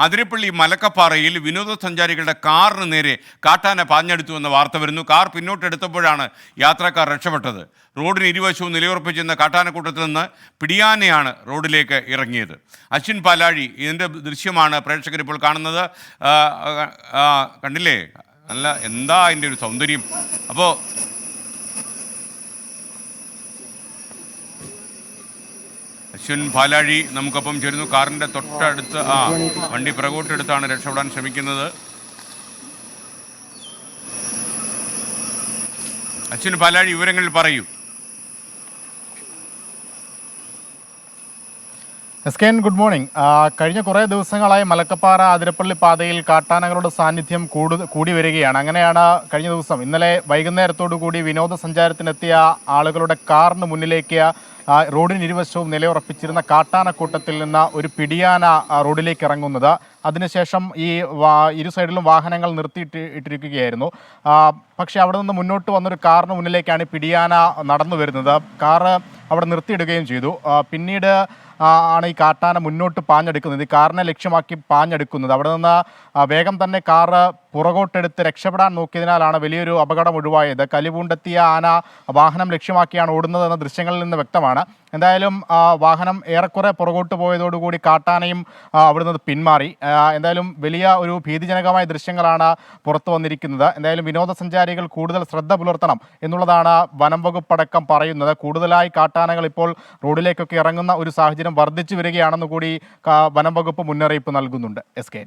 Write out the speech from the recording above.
അതിരപ്പള്ളി മലക്കപ്പാറയിൽ വിനോദസഞ്ചാരികളുടെ കാറിന് നേരെ കാട്ടാന പാഞ്ഞെടുത്തു എന്ന വാർത്ത വരുന്നു. കാർ പിന്നോട്ടെടുത്തപ്പോഴാണ് യാത്രക്കാർ രക്ഷപ്പെട്ടത്. റോഡിന് ഇരുവശവും നിലയുറപ്പിച്ചിരുന്ന കാട്ടാനക്കൂട്ടത്തിൽ നിന്ന് പിടിയാനയാണ് റോഡിലേക്ക് ഇറങ്ങിയത്. അശ്വിൻ പാലാഴി ഇതിൻ്റെ ദൃശ്യമാണ് പ്രേക്ഷകരിപ്പോൾ കാണുന്നത്. കണ്ടില്ലേ, നല്ല എന്താ അതിൻ്റെ ഒരു സൗന്ദര്യം. അപ്പോൾ അശ്വിൻ പാലാഴി നമുക്കൊപ്പം ചേരുന്നു. കാറിൻ്റെ തൊട്ടടുത്ത് വണ്ടി പിറകോട്ടെടുത്താണ് രക്ഷപ്പെടാൻ ശ്രമിക്കുന്നത്. അശ്വിൻ പാലാഴി, വിവരങ്ങൾ പറയൂ. എസ്കെൻ, ഗുഡ് മോർണിംഗ്. കഴിഞ്ഞ കുറേ ദിവസങ്ങളായി മലക്കപ്പാറ അതിരപ്പള്ളി പാതയിൽ കാട്ടാനകളുടെ സാന്നിധ്യം കൂടി വരികയാണ്. അങ്ങനെയാണ് കഴിഞ്ഞ ദിവസം ഇന്നലെ വൈകുന്നേരത്തോടു കൂടി വിനോദസഞ്ചാരത്തിനെത്തിയ ആളുകളുടെ കാറിന് മുന്നിലേക്ക് റോഡിന് ഇരുവശവും നിലയുറപ്പിച്ചിരുന്ന കാട്ടാനക്കൂട്ടത്തിൽ നിന്ന് ഒരു പിടിയാന റോഡിലേക്ക് ഇറങ്ങുന്നത്. അതിനുശേഷം ഈ ഇരു സൈഡിലും വാഹനങ്ങൾ നിർത്തിയിട്ടിരിക്കുകയായിരുന്നു. പക്ഷേ അവിടെ നിന്ന് മുന്നോട്ട് വന്നൊരു കാറിന് മുന്നിലേക്കാണ് പിടിയാന നടന്നു വരുന്നത്. കാറ് അവിടെ നിർത്തിയിടുകയും ചെയ്തു. പിന്നീട് ആണ് ഈ കാട്ടാന മുന്നോട്ട് പാഞ്ഞെടുക്കുന്നത്, ഈ കാറിനെ ലക്ഷ്യമാക്കി പാഞ്ഞെടുക്കുന്നത്. അവിടെ നിന്ന് വേഗം തന്നെ കാറ് പുറകോട്ടെടുത്ത് രക്ഷപ്പെടാൻ നോക്കിയതിനാലാണ് വലിയൊരു അപകടം ഒഴിവായത്. കലിപൂണ്ടെത്തിയ ആന വാഹനം ലക്ഷ്യമാക്കിയാണ് ഓടുന്നതെന്ന ദൃശ്യങ്ങളിൽ നിന്ന് വ്യക്തമാണ്. എന്തായാലും വാഹനം ഏറെക്കുറെ പുറകോട്ട് പോയതോടുകൂടി കാട്ടാനയും അവിടെ നിന്ന് പിന്മാറി. എന്തായാലും വലിയ ഒരു ഭീതിജനകമായ ദൃശ്യങ്ങളാണ് പുറത്തു വന്നിരിക്കുന്നത്. എന്തായാലും വിനോദസഞ്ചാരികൾ കൂടുതൽ ശ്രദ്ധ പുലർത്തണം എന്നുള്ളതാണ് വനം വകുപ്പടക്കം പറയുന്നത്. കൂടുതലായി കാട്ടാനകൾ ഇപ്പോൾ റോഡിലേക്കൊക്കെ ഇറങ്ങുന്ന ഒരു സാഹചര്യം വർദ്ധിച്ചു വരികയാണെന്ന് കൂടി വനം വകുപ്പ് മുന്നറിയിപ്പ് നൽകുന്നുണ്ട്. S K.